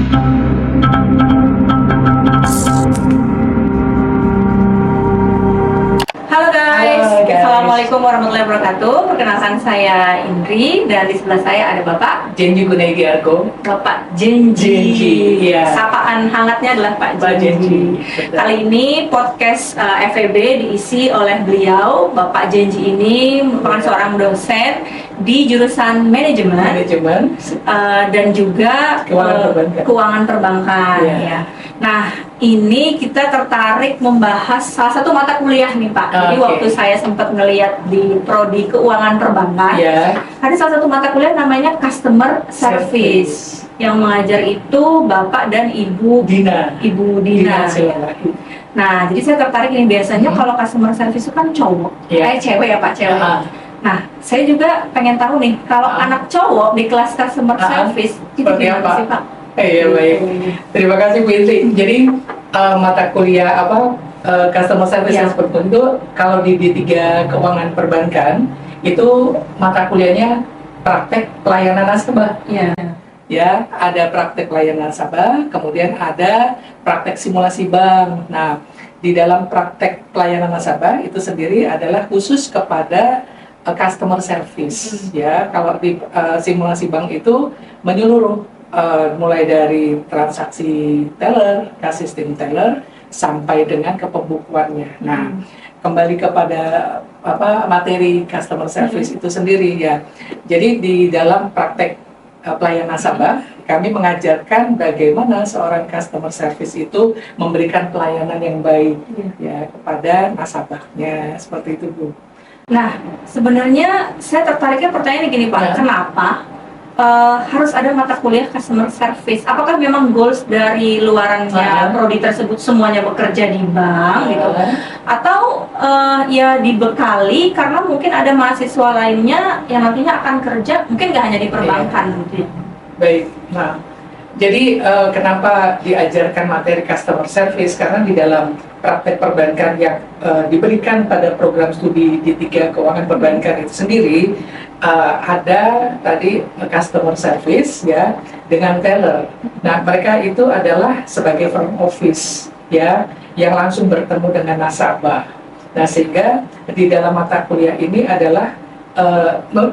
Halo guys, Halo, guys. Assalamualaikum warahmatullahi wabarakatuh. Perkenalkan saya Indri dan di sebelah saya ada Bapak Jenji Gunaidi Argo. Bapak Jenji. Iya. Sapaan hangatnya adalah Pak Pak Jenji. Betul. Kali ini podcast FEB diisi oleh beliau. Bapak Jenji ini merupakan seorang dosen di jurusan manajemen dan juga keuangan perbankan. Iya. Ya. Nah, ini kita tertarik membahas salah satu mata kuliah nih Pak. Jadi Oke. waktu saya sempat ngeliat di prodi keuangan perbankan, Ya. ada salah satu mata kuliah namanya Customer Service. Yang mengajar itu Bapak dan Ibu Dina. Dina. Silalahi. Nah, jadi saya tertarik ini biasanya kalau customer service itu kan cowok, Iya. cewek ya Pak, cewek. Ah. Nah, saya juga pengen tahu nih, kalau anak cowok di kelas customer service itu Seperti gimana apa? sih Pak? Iya, baik. Terima kasih Bu Indri. Jadi mata kuliah customer service Iya. yang seperti itu kalau di D3 keuangan perbankan itu mata kuliahnya praktek pelayanan nasabah. Iya. Ya, ada praktek pelayanan nasabah, kemudian ada praktek simulasi bank. Nah, di dalam praktek pelayanan nasabah itu sendiri adalah khusus kepada customer service. Ya, kalau di simulasi bank itu menyeluruh, mulai dari transaksi teller, ke sistem teller, sampai dengan ke pembukuannya. Nah, kembali kepada materi customer service itu sendiri ya. Jadi di dalam praktek pelayanan nasabah, kami mengajarkan bagaimana seorang customer service itu memberikan pelayanan yang baik ya kepada nasabahnya, seperti itu Bu. Nah, sebenarnya saya tertariknya pertanyaan gini Pak, Ya. kenapa harus ada mata kuliah customer service? Apakah memang goals dari luarannya prodi tersebut semuanya bekerja di bank gitu? Atau ya dibekali karena mungkin ada mahasiswa lainnya yang nantinya akan kerja mungkin nggak hanya di perbankan gitu ya? Baik, nah jadi kenapa diajarkan materi customer service? Karena di dalam praktek perbankan yang diberikan pada program studi D3 keuangan perbankan itu sendiri ada tadi customer service ya dengan teller. Nah, mereka itu adalah sebagai front office ya yang langsung bertemu dengan nasabah. Nah, sehingga di dalam mata kuliah ini adalah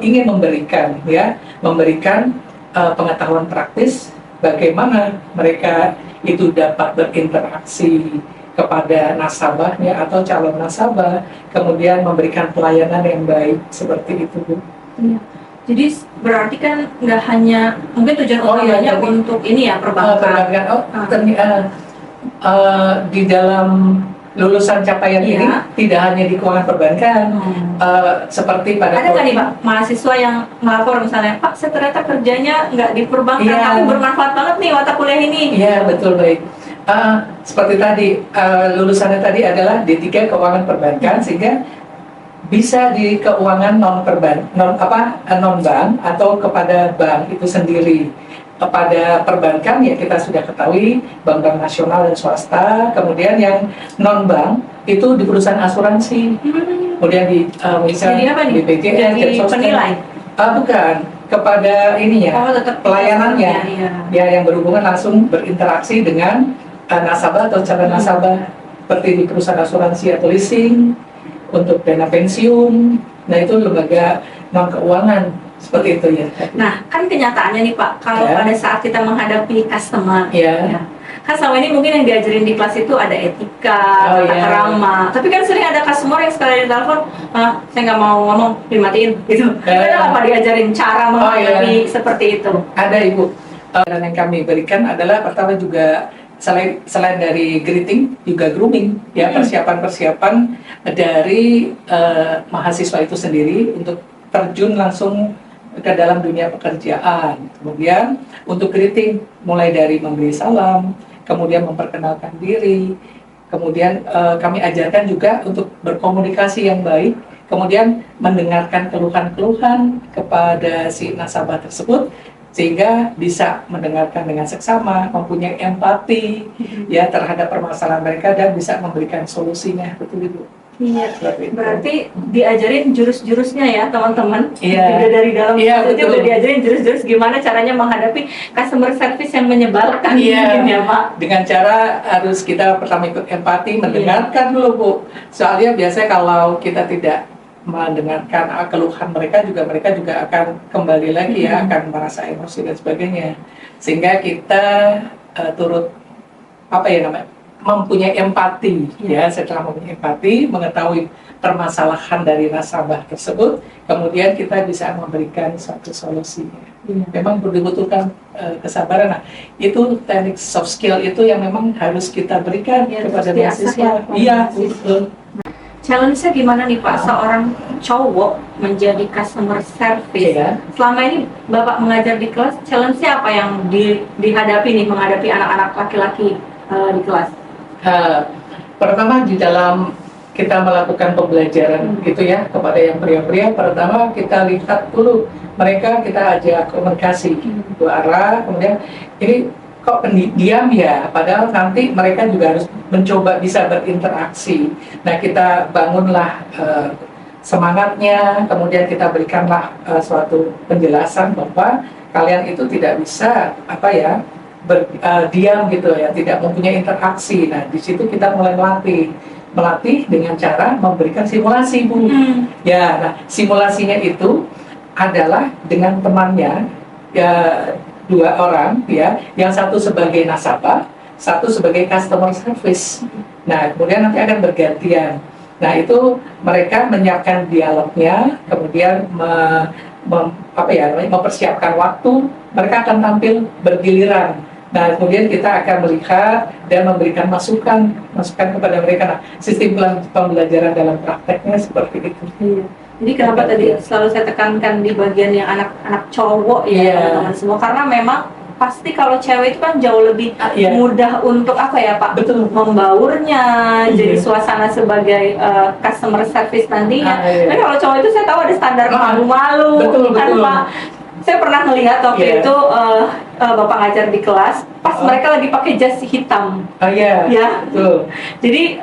ingin memberikan pengetahuan praktis bagaimana mereka itu dapat berinteraksi kepada nasabahnya atau calon nasabah, kemudian memberikan pelayanan yang baik seperti itu Bu. Iya. Jadi berarti kan nggak hanya mungkin tujuan utamanya untuk ini ya perbankan. Di dalam lulusan capaian ini tidak hanya di keuangan perbankan, seperti pada ada nggak nih Pak mahasiswa yang melapor misalnya, Pak saya ternyata kerjanya nggak di perbankan tapi bermanfaat banget nih mata kuliah ini. Iya betul, baik. Seperti tadi lulusannya tadi adalah D3 keuangan perbankan, sehingga bisa di keuangan non bank atau kepada bank itu sendiri. Kepada perbankan ya kita sudah ketahui bank-bank nasional dan swasta, kemudian yang non bank itu di perusahaan asuransi, kemudian di misalnya di BPJS, jadi penilai? Bukan, kepada ininya pelayanannya ya yang berhubungan langsung berinteraksi dengan nasabah atau calon nasabah, seperti di perusahaan asuransi atau leasing, untuk dana pensiun. Nah, itu lembaga non keuangan seperti itu ya. Nah, kan kenyataannya nih Pak, kalau pada saat kita menghadapi customer, kan selama ini mungkin yang diajarin di kelas itu ada etika, tata krama. Tapi kan sering ada customer yang sekali di telepon, saya nggak mau ngomong, dimatiin gitu. Kita apa diajarin cara menghadapi seperti itu? Ada Ibu. Dan yang kami berikan adalah pertama juga selain dari greeting juga grooming ya, persiapan dari mahasiswa itu sendiri untuk terjun langsung ke dalam dunia pekerjaan. Kemudian untuk greeting mulai dari memberi salam, kemudian memperkenalkan diri, kemudian kami ajarkan juga untuk berkomunikasi yang baik, kemudian mendengarkan keluhan-keluhan kepada si nasabah tersebut, sehingga bisa mendengarkan dengan seksama, mempunyai empati ya terhadap permasalahan mereka dan bisa memberikan solusinya, betul Ibu. Iya, Seperti itu. berarti diajarin jurus-jurusnya ya teman-teman. Iya. Juga dari dalam Iya, kelas aja betul. udah diajarin jurus-jurus gimana caranya menghadapi customer service yang menyebalkan Iya. mungkin ya Pak. Dengan cara harus kita pertama ikut empati, mendengarkan dulu Bu. Soalnya biasanya kalau kita tidak mendengarkan keluhan mereka juga akan kembali lagi ya, akan merasa emosi dan sebagainya. Sehingga kita turut apa ya namanya, mempunyai empati ya. Setelah mempunyai empati, mengetahui permasalahan dari nasabah tersebut, kemudian kita bisa memberikan suatu solusinya. Memang dibutuhkan kesabaran. Nah, itu teknik soft skill itu yang memang harus kita berikan Ya, kepada terus diasah mahasiswa. ya, Iya, mahasiswa. betul. Challenge-nya gimana nih Pak, seorang cowok menjadi customer service? Iya. Selama ini Bapak mengajar di kelas, challenge-nya apa yang dihadapi nih, menghadapi anak-anak laki-laki di kelas? Pertama di dalam kita melakukan pembelajaran gitu ya kepada yang pria-pria, pertama kita lihat dulu mereka, kita ajak komunikasi dua arah, kemudian ini kok diam ya, padahal nanti mereka juga harus mencoba bisa berinteraksi. Nah, kita bangunlah semangatnya, kemudian kita berikanlah suatu penjelasan bahwa kalian itu tidak bisa diam gitu ya, tidak mempunyai interaksi. Nah, di situ kita mulai melatih dengan cara memberikan simulasi Bu. Ya, nah simulasinya itu adalah dengan temannya ya, dua orang ya, yang satu sebagai nasabah, satu sebagai customer service. Nah, kemudian nanti akan bergantian. Nah, itu mereka menyiapkan dialognya, kemudian mempersiapkan waktu, mereka akan tampil bergiliran. Nah, kemudian kita akan melihat dan memberikan masukan kepada mereka. Nah, sistem pembelajaran dalam prakteknya seperti itu. Iya. Jadi kenapa tadi selalu saya tekankan di bagian yang anak-anak cowok ya teman-teman semua, karena memang pasti kalau cewek itu kan jauh lebih mudah untuk apa ya Pak? Betul. Membaurnya, jadi suasana sebagai customer service nantinya. Tapi kalau cowok itu saya tahu ada standar malu-malu, kan Pak. Saya pernah melihat waktu itu Bapak ngajar di kelas, pas mereka lagi pakai jas hitam. Ya. Betul. Jadi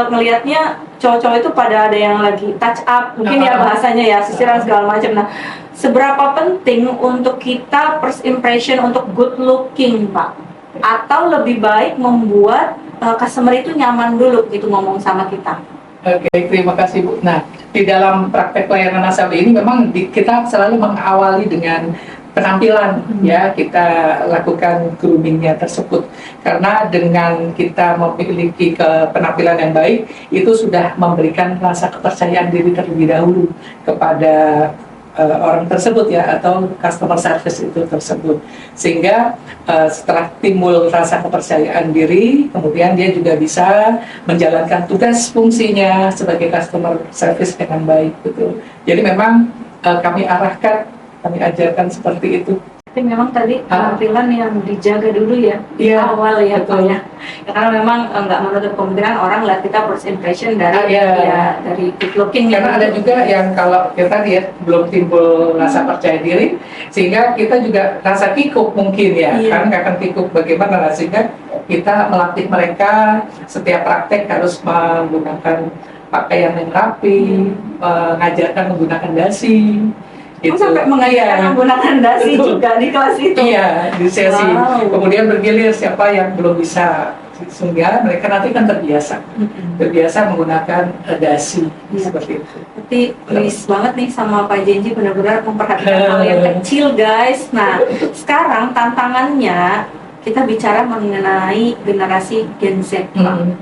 ngelihatnya cowok-cowok itu pada ada yang lagi touch up, mungkin ya bahasanya ya, sisiran segala macam. Nah, seberapa penting untuk kita first impression untuk good looking Pak? Atau lebih baik membuat customer itu nyaman dulu gitu ngomong sama kita? Oke, terima kasih Bu. Nah, di dalam praktek pelayanan nasabah ini memang kita selalu mengawali dengan penampilan ya, kita lakukan groomingnya tersebut, karena dengan kita memiliki penampilan yang baik itu sudah memberikan rasa kepercayaan diri terlebih dahulu kepada orang tersebut ya, atau customer service itu tersebut, sehingga setelah timbul rasa kepercayaan diri, kemudian dia juga bisa menjalankan tugas fungsinya sebagai customer service dengan baik gitu. Jadi memang kami ajarkan seperti itu. Tapi memang tadi penampilan yang dijaga dulu ya di awal ya Pak ya. Karena memang nggak menutup kemungkinan orang lihat kita first impression dari dari good looking. Karena ada juga yang kalau kita lihat belum timbul rasa percaya diri, sehingga kita juga rasa kikuk mungkin ya, kan akan kikuk bagaimana, sehingga kita melatih mereka setiap praktek harus menggunakan pakaian yang rapi, mengajarkan menggunakan dasi. Gitu. Sampai mengajarkan menggunakan dasi juga di kelas itu. Iya, di sesi. Kemudian bergilir siapa yang belum bisa, sehingga mereka nanti kan terbiasa menggunakan dasi seperti itu. Berarti please banget nih sama Pak Jenji, benar-benar memperhatikan hal yang kecil guys. Nah, sekarang tantangannya kita bicara mengenai generasi Gen Z Pak.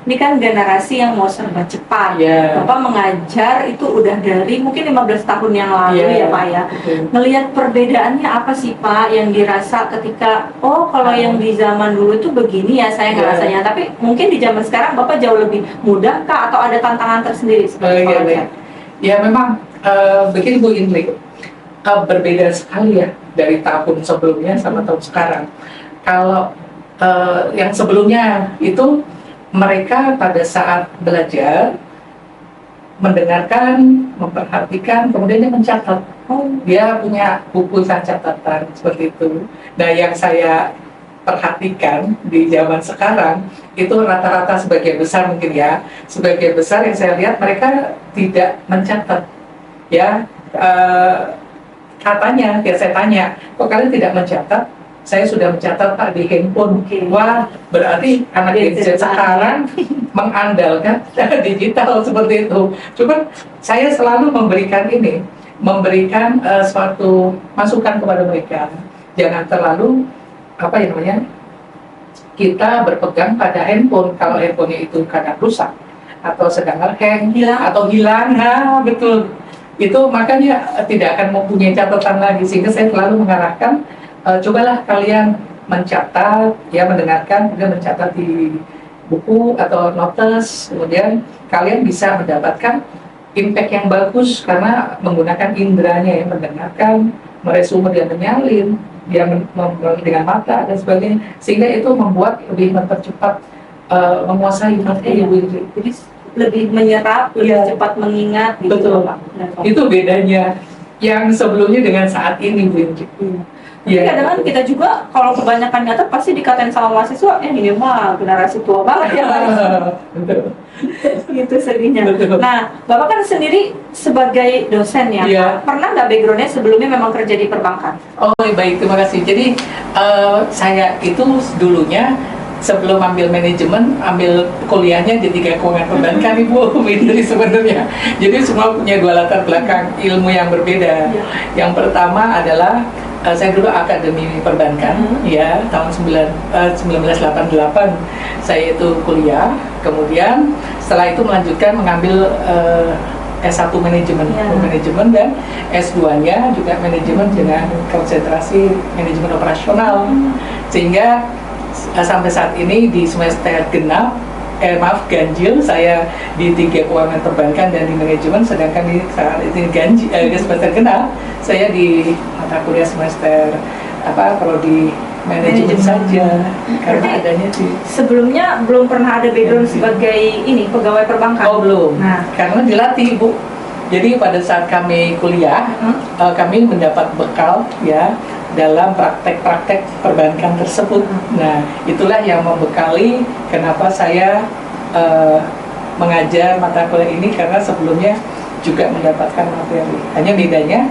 Ini kan generasi yang mau serba cepat. Bapak mengajar itu udah dari mungkin 15 tahun yang lalu ya Pak ya. Ngelihat perbedaannya apa sih Pak yang dirasa ketika kalau yang di zaman dulu itu begini ya saya ngerasanya, tapi mungkin di zaman sekarang Bapak jauh lebih mudah kah atau ada tantangan tersendiri sebagai pengajar? Ya memang begini Bu Indri, berbeda sekali ya dari tahun sebelumnya sama tahun sekarang. Kalau yang sebelumnya itu mereka pada saat belajar mendengarkan, memperhatikan, kemudian dia mencatat. Dia punya buku catatan seperti itu. Nah, yang saya perhatikan di zaman sekarang, itu rata-rata sebagian besar mungkin ya, sebagian besar yang saya lihat mereka tidak mencatat ya. Katanya, ya saya tanya, kok kalian tidak mencatat? Saya sudah mencatat Pak di handphone. Wah, berarti anak Gen Z sekarang mengandalkan digital seperti itu. Cuman saya selalu memberikan suatu masukan kepada mereka. Jangan terlalu apa ya namanya, kita berpegang pada handphone. Kalau handphonenya itu kadang rusak atau sedang hang atau hilang, nah betul. Itu makanya tidak akan mempunyai catatan lagi, sehingga saya selalu mengarahkan cobalah kalian mencatat ya, mendengarkan kemudian mencatat di buku atau notes, kemudian kalian bisa mendapatkan impact yang bagus karena menggunakan inderanya ya, mendengarkan, meresume dan menyalin dia dengan mata dan sebagainya, sehingga itu membuat lebih mempercepat menguasai materi. Jadi lebih menyerap, lebih cepat mengingat gitu. Betul. Pak. Itu bedanya yang sebelumnya dengan saat ini, Bu Indri. Tapi kadang kan kita juga kalau kebanyakan nyatet pasti dikatain sama mahasiswa, ini mah generasi tua banget ya Pak. Betul. Gitu sedihnya. Betul. Nah, Bapak kan sendiri sebagai dosen ya, Iya. pernah nggak backgroundnya sebelumnya memang kerja di perbankan? Oh baik, terima kasih. Jadi saya itu dulunya sebelum ambil manajemen, ambil kuliahnya di 3 keuangan perbankan, Ibu. Jadi sebenarnya, jadi semua punya 2 latar belakang ilmu yang berbeda. Yang pertama adalah saya dulu akademi perbankan, ya tahun 1988 saya itu kuliah. Kemudian setelah itu melanjutkan mengambil S1 manajemen, manajemen, dan S2-nya juga manajemen dengan konsentrasi manajemen operasional. Sehingga sampai saat ini di semester genap, ganjil saya di 3 keuangan perbankan dan di manajemen, sedangkan di saat ini semester genap saya di mata kuliah semester kalau di manajemen saja, karena adanya di sebelumnya belum pernah ada background sebagai ini pegawai perbankan. Oh belum, Nah, karena dilatih, Bu. Jadi pada saat kami kuliah, kami mendapat bekal ya dalam praktek-praktek perbankan tersebut. Nah, itulah yang membekali kenapa saya mengajar mata kuliah ini, karena sebelumnya juga mendapatkan materi. Hanya bedanya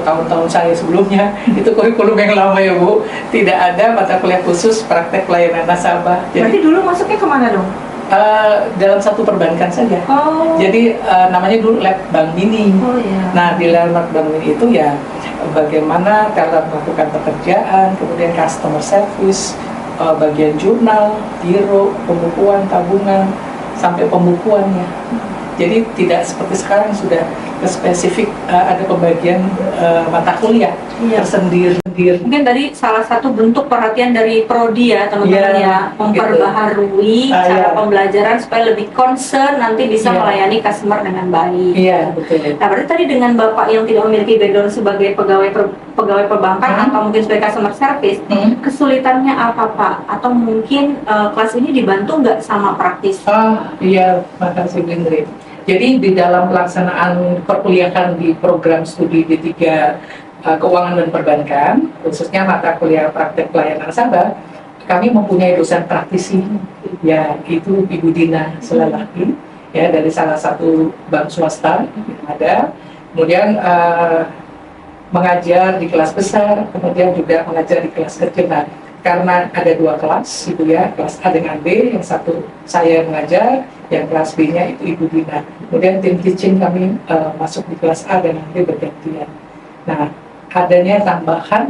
tahun-tahun saya sebelumnya itu kurikulum yang lama ya Bu, tidak ada mata kuliah khusus praktek pelayanan nasabah. berarti dulu masuknya kemana dong? Dalam satu perbankan saja. Oh. Jadi namanya dulu Lab Bank Mini. Oh iya. Nah di Lab Bank Mini itu ya bagaimana cara melakukan pekerjaan, kemudian customer service, bagian jurnal, giro, pembukuan, tabungan, sampai pembukuannya. Jadi tidak seperti sekarang sudah spesifik ada pembagian mata kuliah tersendiri. Mungkin tadi salah satu bentuk perhatian dari Prodi ya teman-teman ya, memperbaharui cara pembelajaran supaya lebih concern nanti bisa melayani customer dengan baik. Iya, betul. Nah, berarti tadi dengan Bapak yang tidak memiliki background sebagai pegawai perbankan atau mungkin sebagai customer service, kesulitannya apa Pak? Atau mungkin kelas ini dibantu nggak sama praktis? Iya, makasih Bu Indri. Jadi di dalam pelaksanaan perkuliahan di program studi D3 Keuangan dan Perbankan, khususnya mata kuliah praktek pelayanan nasabah, kami mempunyai dosen praktisi, ya itu Ibu Dina Selalaki, ya dari salah satu bank swasta yang ada. Kemudian mengajar di kelas besar, kemudian juga mengajar di kelas kecil. Nah, karena ada 2 kelas, Ibu ya, kelas A dengan B, yang satu saya mengajar, yang kelas B-nya itu Ibu Dina. Kemudian tim teaching kami masuk di kelas A dan nanti bergantian. Nah, adanya tambahan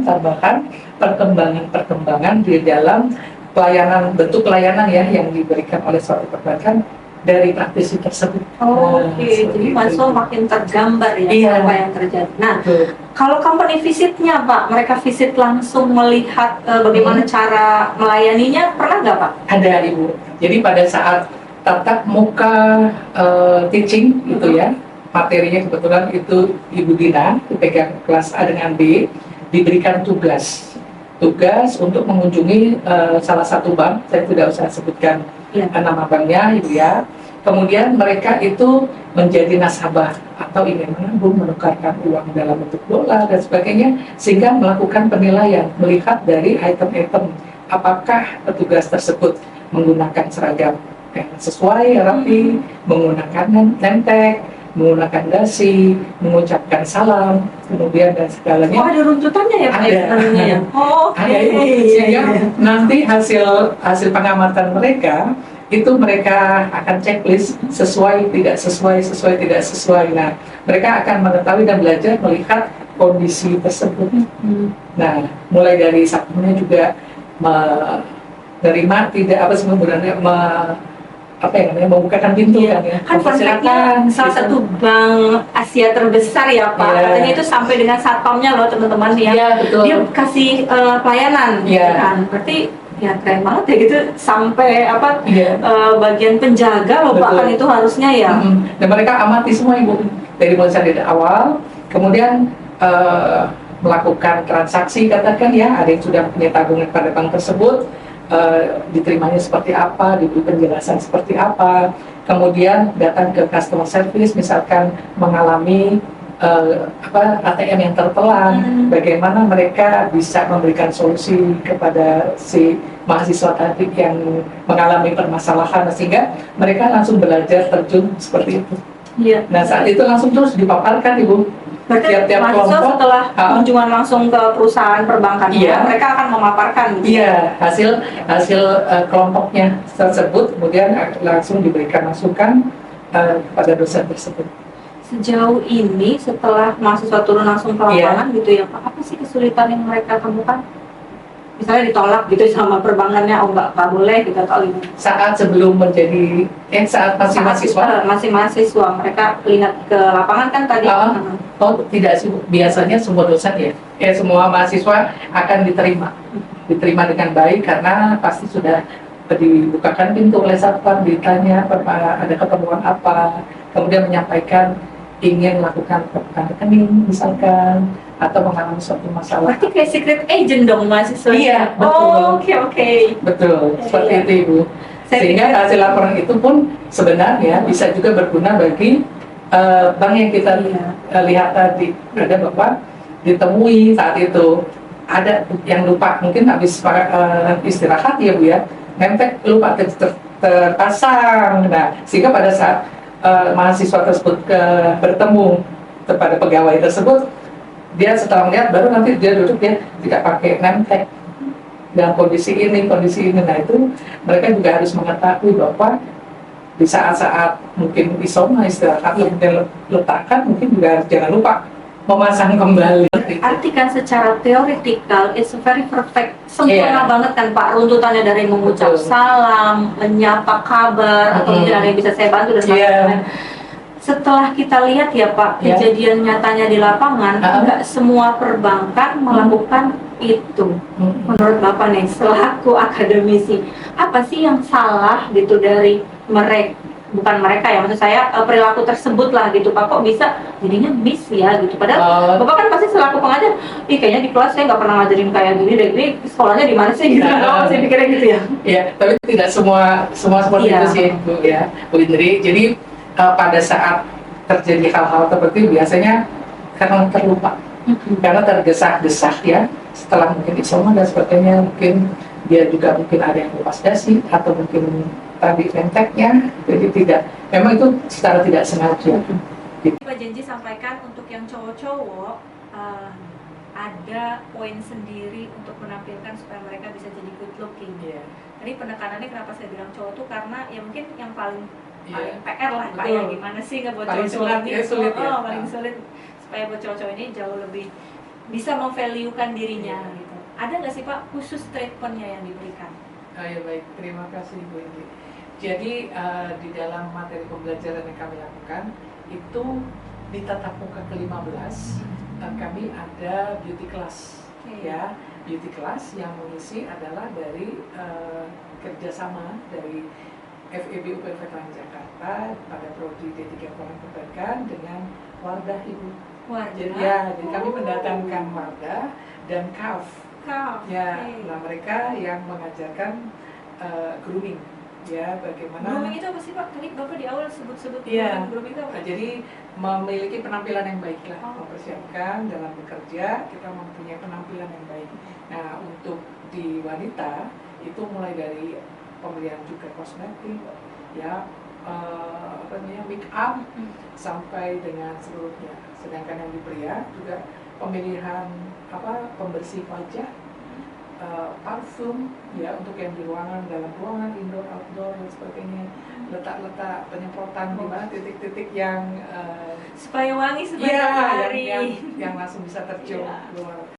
perkembangan di dalam pelayanan, bentuk pelayanan ya yang diberikan oleh suatu perbankan dari praktisi tersebut. Oke, jadi masuk makin tergambar ya apa yang terjadi. Nah, kalau company visitnya Pak, mereka visit langsung melihat bagaimana cara melayaninya, pernah nggak Pak? Ada Ibu. Jadi pada saat tatap muka teaching gitu ya, materinya kebetulan itu Ibu Dina, dipegang kelas A dengan B, diberikan tugas untuk mengunjungi salah satu bank, saya tidak usah sebutkan nama banknya Ibu ya. kemudian mereka itu menjadi nasabah atau ingin menabung, menukarkan uang dalam bentuk dolar dan sebagainya, sehingga melakukan penilaian, melihat dari item-item apakah petugas tersebut menggunakan seragam yang sesuai, rapi, menggunakan nentek, menggunakan dasi, mengucapkan salam, kemudian dan segalanya. Oh, ada runtutannya ya Pak? Ada. Ya? Oh, oke. Ada Ibu. Sehingga nanti hasil pengamatan mereka itu mereka akan checklist sesuai tidak sesuai, sesuai tidak sesuai. Nah, mereka akan mengetahui dan belajar melihat kondisi tersebut. Nah, mulai dari sabunnya juga menerima tidak apa sebenarnya apa yang namanya membukakan pintu Iya. kan ya. Kan fun fact-nya salah gitu. satu bank Asia terbesar ya Pak. Iya. Katanya itu sampai dengan satpamnya loh teman-teman ya. Iya, betul. Dia kasih pelayanan Iya. gitu kan. Berarti ya keren banget ya gitu sampai apa Iya. bagian penjaga loh Pak, Betul. kan itu harusnya ya. Dan mereka amati semua Ibu dari mulai dari awal, kemudian melakukan transaksi, katakan ya ada yang sudah punya tabungan pada bank tersebut, diterimanya seperti apa, diberi penjelasan seperti apa, kemudian datang ke customer service misalkan mengalami ATM yang tertelan, bagaimana mereka bisa memberikan solusi kepada si mahasiswa tadi yang mengalami permasalahan, sehingga mereka langsung belajar terjun seperti itu. Iya. Nah, saat itu langsung terus dipaparkan Ibu. Berarti Tiap-tiap mahasiswa kelompok, setelah kunjungan langsung ke perusahaan perbankan, Iya. mereka akan memaparkan gitu. Iya, hasil kelompoknya tersebut kemudian langsung diberikan masukan pada dosen tersebut. Sejauh ini setelah mahasiswa turun langsung ke lapangan gitu ya Pak, apa sih kesulitan yang mereka temukan? Misalnya ditolak gitu sama perbankannya, oh nggak boleh gitu atau gimana? Saat sebelum menjadi, saat masih mahasiswa? Masih mahasiswa, mereka lihat ke lapangan kan tadi. Oh tidak sih, biasanya semua dosen ya semua mahasiswa akan diterima dengan baik karena pasti sudah dibukakan pintu oleh satpam, ditanya ada keperluan apa, kemudian menyampaikan ingin melakukan pembukaan rekening misalkan, atau mengalami suatu masalah. Berarti kayak secret agent dong mahasiswa? Iya, betul. Oh, oke. Betul, seperti Iya. itu Ibu. Sehingga hasil laporan itu pun sebenarnya bisa juga berguna bagi bank yang kita lihat tadi. Ada Bapak ditemui saat itu, ada yang lupa, mungkin habis istirahat ya Bu ya, nempel lupa terpasang. Nah, sehingga pada saat mahasiswa tersebut bertemu kepada pegawai tersebut, dia setelah melihat baru nanti dia duduk, dia tidak pakai name tag dalam kondisi ini. Nah itu mereka juga harus mengetahui bahwa di saat-saat mungkin isoma istirahat, kemudian letakkan, mungkin juga jangan lupa memasang kembali. Artikan secara teoretikal, it's very perfect, sempurna banget kan Pak, runtutannya dari mengucap salam, menyapa kabar, atau mungkin ada yang bisa saya bantu dan lain-lain. Setelah kita lihat ya Pak, kejadian nyatanya di lapangan, nggak semua perbankan melakukan itu. Menurut Bapak nih, selaku akademisi, apa sih yang salah gitu dari mereka, bukan mereka ya, maksud saya perilaku tersebut lah gitu Pak, kok bisa jadinya miss ya gitu. Padahal Bapak kan pasti selaku pengajar, kayaknya di kelas saya nggak pernah ngajarin kayak gini deh, ini sekolahnya di mana sih gitu. Saya pikirnya gitu ya. Iya, tapi tidak semua seperti itu sih Bu ya, Bu Indri. Jadi pada saat terjadi hal-hal seperti itu biasanya karena terlupa, karena tergesa-gesa ya, setelah mungkin isoma dan sebagainya, mungkin dia juga mungkin ada yang lepas dasi atau mungkin tadi renteknya, jadi tidak, memang itu secara tidak sengaja. Pak janji sampaikan untuk yang cowok-cowok ada poin sendiri untuk menampilkan supaya mereka bisa jadi good looking. Tadi penekanannya kenapa saya bilang cowok tuh karena ya mungkin yang paling PR lah Pak ya, gimana sih nggak buat cowok-cowok ini paling sulit supaya buat cowok-cowok ini jauh lebih bisa memvaluekan dirinya gitu. Ada nggak sih Pak khusus treatmentnya yang diberikan? Ya baik, terima kasih Bu Indri. Jadi di dalam materi pembelajaran yang kami lakukan itu di tatap muka ke-15 kami ada beauty class ya, beauty class yang mengisi adalah dari kerjasama dari FEB UPN Veteran Jakarta pada prodi D3 Ekonomi Perbankan dengan Wardah Ibu. Jadi kami mendatangkan Wardah dan CAF. Nah mereka yang mengajarkan grooming. ya bagaimana. Grooming itu apa sih Pak? Tadi Bapak di awal sebut-sebut Iya. grooming itu apa? Jadi memiliki penampilan yang baik lah, Oh. mempersiapkan dalam bekerja kita mempunyai penampilan yang baik. Nah untuk di wanita itu mulai dari pembelian juga kosmetik, ya apa namanya make up sampai dengan seluruhnya. Sedangkan yang di pria juga pemilihan apa pembersih wajah, parfum ya untuk yang di ruangan, dalam ruangan, indoor, outdoor dan sebagainya, letak-letak penyemprotan di mana titik-titik yang Supaya wangi iya, sepanjang hari. yang langsung bisa tercium Iya. keluar.